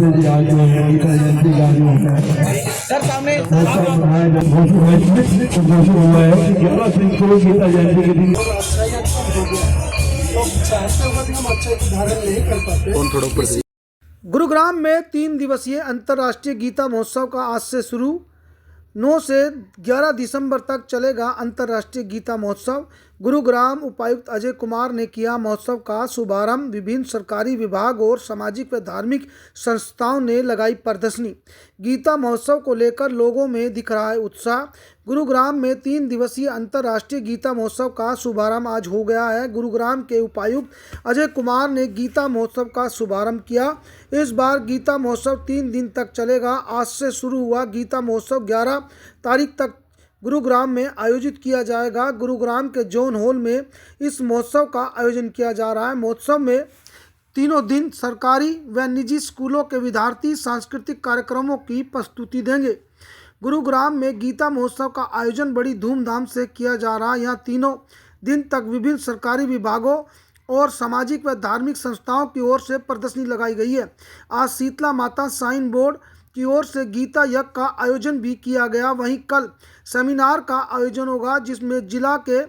से भी आज जो है गीता जयंती का जो है महोत्सव मनाया घोषित हुआ है कि 11 तारीख को गीता जयंती के दिन गुरुग्राम में 3 दिवसीय अंतर्राष्ट्रीय गीता महोत्सव का आज से शुरू 9 से 11 दिसंबर तक चलेगा अंतर्राष्ट्रीय गीता महोत्सव। गुरुग्राम उपायुक्त अजय कुमार ने किया महोत्सव का शुभारंभ। विभिन्न सरकारी विभाग और सामाजिक व धार्मिक संस्थाओं ने लगाई प्रदर्शनी। गीता महोत्सव को लेकर लोगों में दिख रहा है उत्साह। गुरुग्राम में 3 दिवसीय अंतर्राष्ट्रीय गीता महोत्सव का शुभारंभ आज हो गया है। गुरुग्राम के उपायुक्त अजय कुमार ने गीता महोत्सव का शुभारंभ किया। इस बार गीता महोत्सव 3 दिन तक चलेगा। आज से शुरू हुआ गीता महोत्सव 11 तारीख तक गुरुग्राम में आयोजित किया जाएगा। गुरुग्राम के जोन हॉल में इस महोत्सव का आयोजन किया जा रहा है। महोत्सव में तीनों दिन सरकारी व निजी स्कूलों के विद्यार्थी सांस्कृतिक कार्यक्रमों की प्रस्तुति देंगे। गुरुग्राम में गीता महोत्सव का आयोजन बड़ी धूमधाम से किया जा रहा है। यहाँ तीनों दिन तक विभिन्न सरकारी विभागों और सामाजिक व धार्मिक संस्थाओं की ओर से प्रदर्शनी लगाई गई है। आज शीतला माता साइन बोर्ड की ओर से गीता यज्ञ का आयोजन भी किया गया। वहीं कल सेमिनार का आयोजन होगा जिसमें जिला के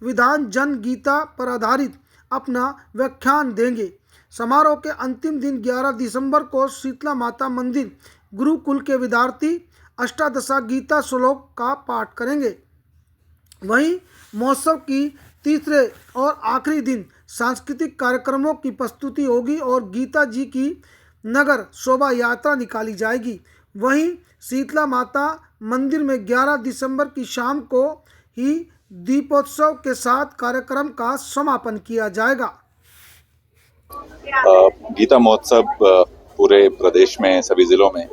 विद्वान जन गीता पर आधारित अपना व्याख्यान देंगे। समारोह के अंतिम दिन 11 दिसंबर को शीतला माता मंदिर गुरुकुल के विद्यार्थी अष्टादशा गीता श्लोक का पाठ करेंगे। वहीं महोत्सव की तीसरे और आखिरी दिन सांस्कृतिक कार्यक्रमों की प्रस्तुति होगी और गीता जी की नगर शोभा यात्रा निकाली जाएगी। वहीं शीतला माता मंदिर में 11 दिसंबर की शाम को ही दीपोत्सव के साथ कार्यक्रम का समापन किया जाएगा। गीता महोत्सव पूरे प्रदेश में सभी जिलों में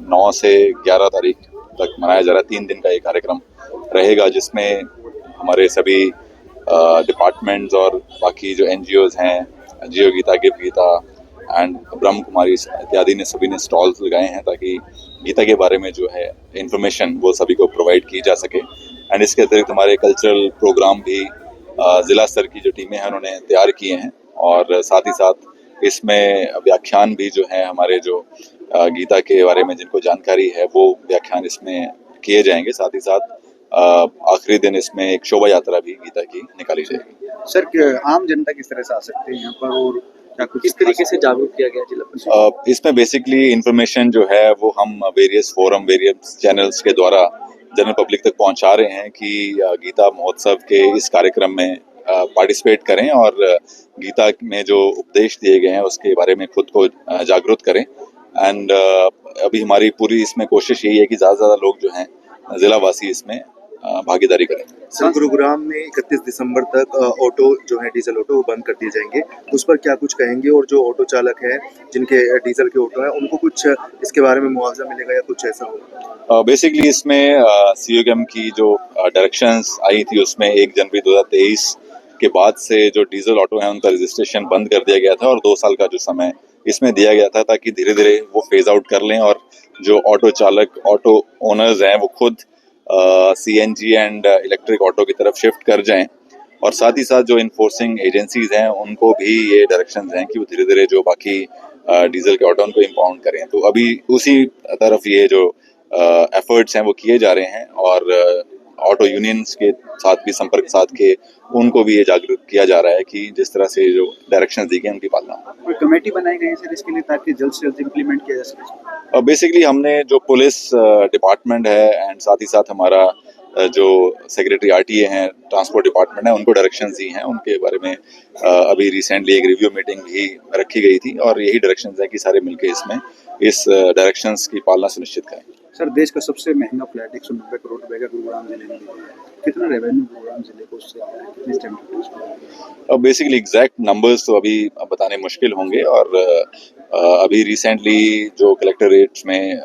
9 से 11 तारीख तक मनाया जा रहा है। 3 दिन का ये कार्यक्रम रहेगा जिसमें हमारे सभी डिपार्टमेंट्स और बाकी जो NGOs हैं, जियो गीता, गिव गीता एंड ब्रह्म कुमारी इत्यादि ने सभी ने स्टॉल्स लगाए हैं ताकि गीता के बारे में जो है इंफॉर्मेशन वो सभी को प्रोवाइड की जा सके। एंड इसके अतिरिक्त हमारे कल्चरल प्रोग्राम भी जिला स्तर की जो टीमें हैं उन्होंने तैयार किए हैं और साथ ही साथ इसमें व्याख्यान भी जो है हमारे जो गीता के बारे में जिनको जानकारी है वो व्याख्यान इसमें किए जाएंगे। साथ ही साथ आखिरी दिन इसमें एक शोभा यात्रा भी गीता की निकाली जाएगी। सर, आम जनता किस तरह से आ सकते हैं यहाँ पर और क्या किस तरीके से जागरूक किया गया जिला परिषद? इसमें बेसिकली इंफॉर्मेशन जो है वो हम वेरियस फोरम, वेरियस चैनल्स के द्वारा जनरल पब्लिक तक पहुंचा रहे हैं कि गीता महोत्सव के इस कार्यक्रम में पार्टिसिपेट करें और गीता में जो उपदेश दिए गए हैं उसके बारे में खुद को जागरूक करें। एंड अभी हमारी पूरी इसमें कोशिश यही है कि ज़्यादा से ज़्यादा लोग जो हैं जिलावासी इसमें भागीदारी करें। सर, गुरुग्राम में 31 दिसंबर तक ऑटो जो है डीजल ऑटो वो बंद कर दिए जाएंगे, उस पर क्या कुछ कहेंगे? और जो ऑटो चालक है जिनके डीजल के ऑटो है उनको कुछ इसके बारे में मुआवजा मिलेगा या कुछ ऐसा होगा? बेसिकली इसमें COM की जो डायरेक्शंस आई थी उसमें 1 जनवरी 2023 के बाद से जो डीजल ऑटो है उनका रजिस्ट्रेशन बंद कर दिया गया था और 2 साल का जो समय इसमें दिया गया था ताकि धीरे धीरे वो फेज आउट कर लें और जो ऑटो चालक, ऑटो ओनर्स हैं वो खुद CNG एंड इलेक्ट्रिक ऑटो की तरफ शिफ्ट कर जाएं। और साथ ही साथ जो इन्फोर्सिंग एजेंसीज हैं उनको भी ये डायरेक्शंस हैं कि वो धीरे धीरे जो बाकी डीजल के ऑटो उनको इम्पाउंड करें। तो अभी उसी तरफ ये जो एफर्ट्स हैं वो किए जा रहे हैं और ऑटो यूनियंस के साथ भी संपर्क साध के उनको भी ये जागरूक किया जा रहा है कि जिस तरह से जो डायरेक्शंस दी गई उनकी पालना। कोई कमेटी बनाई गई है सर इसके लिए ताकि जल्द से जल्द इम्प्लीमेंट किया जा सके? बेसिकली हमने जो पुलिस डिपार्टमेंट है एंड साथ ही साथ हमारा जो सेक्रेटरी RTA हैं, ट्रांसपोर्ट डिपार्टमेंट है, उनको डायरेक्शंस दी हैं। उनके बारे में अभी रिसेंटली एक रिव्यू मीटिंग भी रखी गई थी और यही डायरेक्शंस है कि सारे मिलके इसमें इस डायरेक्शंस की पालना सुनिश्चित करें। सर, देश का सबसे महंगा फ्लैट 190 करोड़ रुपए का गुरुग्राम जिले में कितना रेवेन्यू गुरुग्राम जिले को उससे आता है? कितनी स्टैम्प? बेसिकली एग्जैक्ट नंबर्स तो अभी बताने मुश्किल होंगे और अभी रिसेंटली जो कलेक्टर रेट्स में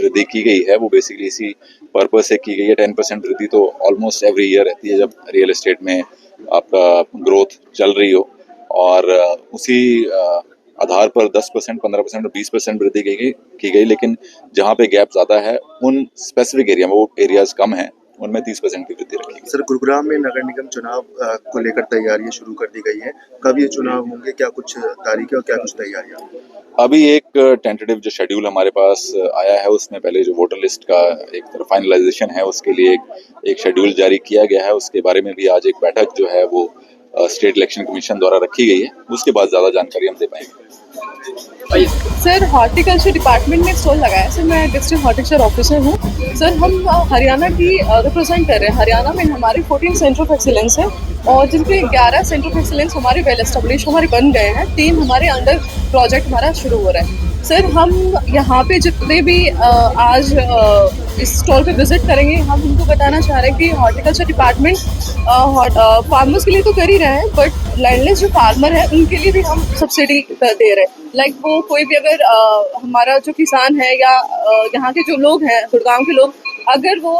वृद्धि की गई है वो बेसिकली इसी पर्पस से की गई है। 10% वृद्धि तो ऑलमोस्ट एवरी ईयर रहती है जब रियल एस्टेट में आपका ग्रोथ चल रही हो और उसी आधार पर 10%, 15% और 20% वृद्धि की गई। लेकिन जहाँ पे गैप ज़्यादा है उन स्पेसिफिक एरिया में, वो एरियाज कम हैं, उनमें 30% की वृद्धि रखी गई। सर, गुरुग्राम में नगर निगम चुनाव को लेकर तैयारियां शुरू कर दी गई हैं। कब ये चुनाव होंगे, क्या कुछ तारीखें और क्या कुछ तैयारियां? अभी एक टेंटेटिव जो शेड्यूल हमारे पास आया है उसमें पहले जो वोटर लिस्ट का एक तरफ फाइनलाइजेशन है उसके लिए एक शेड्यूल जारी किया गया है। उसके बारे में भी आज एक बैठक जो है वो स्टेट इलेक्शन कमीशन द्वारा रखी गई है। उसके बाद ज़्यादा जानकारी हम दे पाएंगे। सर, हॉर्टिकल्चर डिपार्टमेंट में स्टॉल लगाया है। सर, मैं डिस्ट्रिक्ट हॉर्टिकल्चर ऑफिसर हूँ। सर, हम हरियाणा की रिप्रेजेंट कर रहे हैं। हरियाणा में हमारे 14 सेंटर ऑफ एक्सीलेंस है और जिनके 11 सेंटर ऑफ एक्सीलेंस हमारे वेल एस्टेब्लिश हमारे बन गए हैं। 3 हमारे अंडर प्रोजेक्ट हमारा शुरू हो रहा है। सर, हम यहाँ पे जितने भी आज इस स्टॉल पे विजिट करेंगे, हम उनको बताना चाह रहे हैं कि हॉर्टिकल्चर डिपार्टमेंट फार्मर्स के लिए तो कर ही रहे हैं, बट लैंडलेस जो फार्मर है उनके लिए भी हम सब्सिडी दे रहे हैं। लाइक वो कोई भी अगर हमारा जो किसान है या यहाँ के जो लोग हैं गुड़गांव के लोग, अगर वो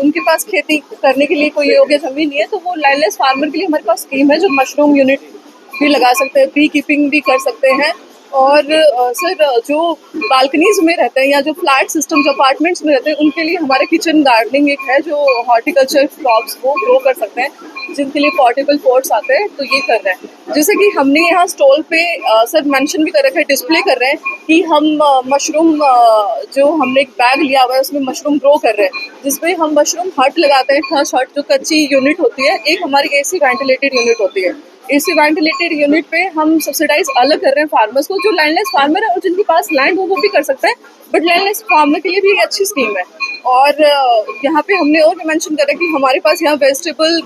उनके पास खेती करने के लिए कोई योग्य जमीन नहीं है तो वो लैंडलेस फार्मर के लिए हमारे पास स्कीम है जो मशरूम यूनिट भी लगा सकते हैं, बी कीपिंग भी कर सकते हैं। और सर, जो बालकनीज में रहते हैं या जो फ्लैट सिस्टम जो अपार्टमेंट्स में रहते हैं उनके लिए हमारे किचन गार्डनिंग एक है जो हॉर्टिकल्चर क्रॉप्स को ग्रो कर सकते हैं, जिनके लिए पोर्टेबल पॉट्स आते हैं, तो ये कर रहे हैं। जैसे कि हमने यहाँ स्टॉल पे सर मेंशन भी कर रखा है, डिस्प्ले कर रहे हैं कि हम मशरूम जो हमने एक बैग लिया हुआ है उसमें मशरूम ग्रो कर रहे हैं, जिसमें हम मशरूम हट लगाते हैं। फर्स्ट हट जो कच्ची यूनिट होती है, एक हमारी एसी वेंटिलेटेड यूनिट होती है। एसी वेंटिलेटेड यूनिट पे हम सब्सिडाइज अलग कर रहे हैं फार्मर्स को। जो लैंडलेस फार्मर है और जिनके पास लैंड हो वो भी कर सकते हैं, बट लैंडलेस फार्मर के लिए भी एक अच्छी स्कीम है। और यहाँ पे हमने और भी मेंशन करा कि हमारे पास यहाँ वेजिटेबल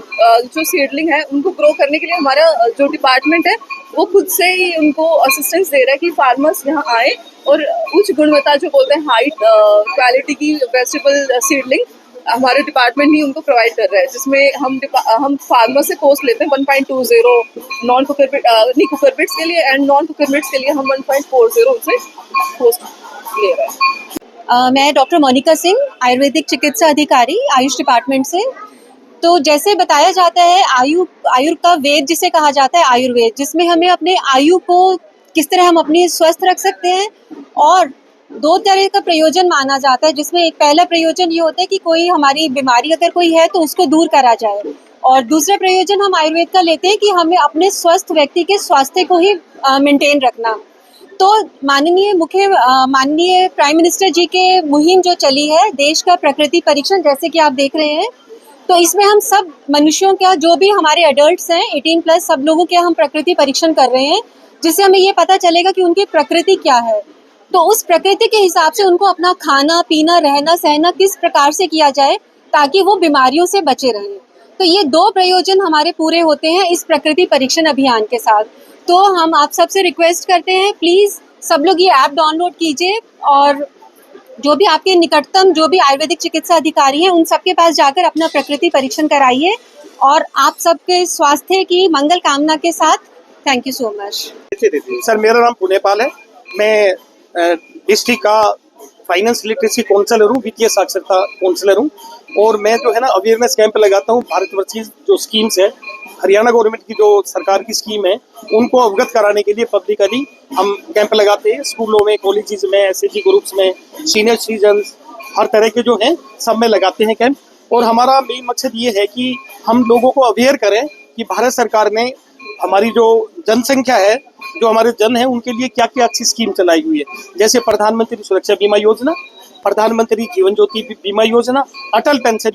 जो सीडलिंग है उनको ग्रो करने के लिए हमारा जो डिपार्टमेंट है वो खुद से ही उनको असिस्टेंस दे रहा है कि फार्मर्स यहाँ आए और उच्च गुणवत्ता जो बोलते हैं हाई क्वालिटी की वेजिटेबल सीडलिंग हमारे डिपार्टमेंट ही उनको प्रोवाइड कर रहा है, जिसमें हम फार्मर से कोस्ट लेते हैं 1.20 नॉन कुकर नहीं कुकर बिट्स के लिए एंड नॉन कुकर बिट्स के लिए हम 1.40 उनसे कोस्ट ले रहे हैं। मैं डॉक्टर मोनिका सिंह, आयुर्वेदिक चिकित्सा अधिकारी, आयुष डिपार्टमेंट से। तो जैसे बताया जाता है आयु का वेद जिसे कहा जाता है आयुर्वेद, जिसमें हमें अपने आयु को किस तरह हम अपनी स्वस्थ रख सकते हैं, और 2 तरह का प्रयोजन माना जाता है, जिसमें एक पहला प्रयोजन ये होता है कि कोई हमारी बीमारी अगर कोई है तो उसको दूर करा जाए, और दूसरा प्रयोजन हम आयुर्वेद का लेते हैं कि हमें अपने स्वस्थ व्यक्ति के स्वास्थ्य को ही मेंटेन रखना। तो माननीय प्राइम मिनिस्टर जी के मुहिम जो चली है देश का प्रकृति परीक्षण, जैसे कि आप देख रहे हैं, तो इसमें हम सब मनुष्यों का जो भी हमारे एडल्ट्स हैं 18+ सब लोगों के हम प्रकृति परीक्षण कर रहे हैं, जिससे हमें ये पता चलेगा कि उनकी प्रकृति क्या है। तो उस प्रकृति के हिसाब से उनको अपना खाना पीना रहना सहना किस प्रकार से किया जाए ताकि वो बीमारियों से बचे रहें। तो ये 2 प्रयोजन हमारे पूरे होते हैं इस प्रकृति परीक्षण अभियान के साथ। तो हम आप सबसे रिक्वेस्ट करते हैं, प्लीज़ सब लोग ये ऐप डाउनलोड कीजिए और जो भी आपके निकटतम जो भी आयुर्वेदिक चिकित्सा अधिकारी हैं उन सबके पास जाकर अपना प्रकृति परीक्षण कराइए, और आप सबके स्वास्थ्य की मंगल कामना के साथ। Thank you so much. Sir, मेरा नाम पुनेपाल है। मैं डिस्ट्रिक्ट का फाइनेंस लिटरेसी काउंसलर हूँ, वित्तीय साक्षरता काउंसलर हूँ, और मैं जो है ना अवेयरनेस कैंप लगाता हूँ। भारतवर्ष की जो स्कीम्स है, हरियाणा गवर्नमेंट की जो सरकार की स्कीम है, उनको अवगत कराने के लिए पब्लिकली हम कैंप लगाते हैं। स्कूलों में, कॉलेजेस में, एसएचजी ग्रुप्स में, सीनियर सिटीजन, हर तरह के जो हैं सब में लगाते हैं कैंप। और हमारा मेन मकसद ये है कि हम लोगों को अवेयर करें कि भारत सरकार ने हमारी जो जनसंख्या है, जो हमारे जन है, उनके लिए क्या क्या अच्छी स्कीम चलाई हुई है, जैसे प्रधानमंत्री सुरक्षा बीमा योजना, प्रधानमंत्री जीवन ज्योति बीमा योजना, अटल पेंशन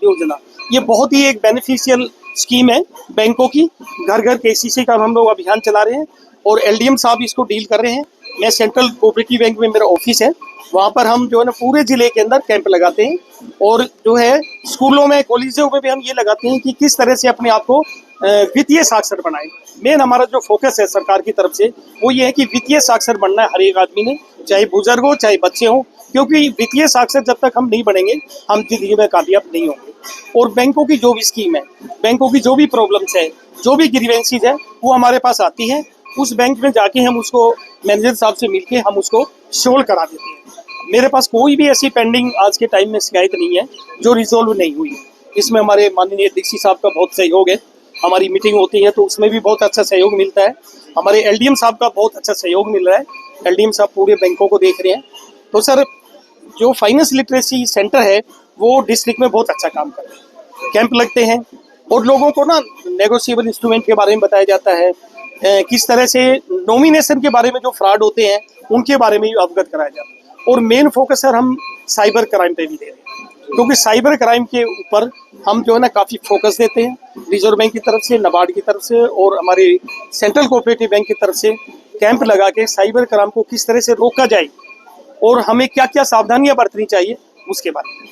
योजना। ये बहुत ही एक बेनिफिशियल स्कीम है बैंकों की। घर घर केसीसी का हम लोग अभियान चला रहे हैं और एलडीएम साहब इसको डील कर रहे हैं। मैं सेंट्रल कोऑपरेटिव बैंक में मेरा ऑफिस है, वहाँ पर हम जो है ना पूरे जिले के अंदर कैंप लगाते हैं, और जो है स्कूलों में, कॉलेजों में भी हम ये लगाते हैं कि किस तरह से अपने आप को वित्तीय साक्षर बनाएं। मेन हमारा जो फोकस है सरकार की तरफ से वो ये है कि वित्तीय साक्षर बनना है हर एक आदमी ने, चाहे बुजुर्ग हो चाहे बच्चे हो, क्योंकि वित्तीय साक्षर जब तक हम नहीं बनेंगे हम जिंदगी में कामयाब नहीं होंगे। और बैंकों की जो भी स्कीम है, बैंकों की जो भी प्रॉब्लम्स है, जो भी ग्रीवेंसीज है, वो हमारे पास आती है। उस बैंक में जाके हम उसको मैनेजर साहब से मिलके हम उसको सोल्व करा देते हैं। मेरे पास कोई भी ऐसी पेंडिंग आज के टाइम में शिकायत नहीं है जो रिजोल्व नहीं हुई है। इसमें हमारे माननीय डीसी साहब का बहुत सहयोग है। हमारी मीटिंग होती है तो उसमें भी बहुत अच्छा सहयोग मिलता है। हमारे एलडीएम साहब का बहुत अच्छा सहयोग मिल रहा है। एलडीएम साहब पूरे बैंकों को देख रहे हैं। तो सर, जो फाइनेंस लिटरेसी सेंटर है वो डिस्ट्रिक्ट में बहुत अच्छा काम कर रहे हैं। कैंप लगते हैं और लोगों को ना नेगोशिएबल इंस्ट्रूमेंट के बारे में बताया जाता है, किस तरह से नॉमिनेशन के बारे में जो फ्रॉड होते हैं उनके बारे में भी अवगत कराया जाता है। और मेन फोकस सर हम साइबर क्राइम पे भी दे रहे हैं, क्योंकि साइबर क्राइम के ऊपर हम जो है ना काफ़ी फोकस देते हैं। रिजर्व बैंक की तरफ से, नाबार्ड की तरफ से और हमारे सेंट्रल कोऑपरेटिव बैंक की तरफ से कैंप लगा के साइबर क्राइम को किस तरह से रोका जाए और हमें क्या क्या सावधानियां बरतनी चाहिए उसके बारे में।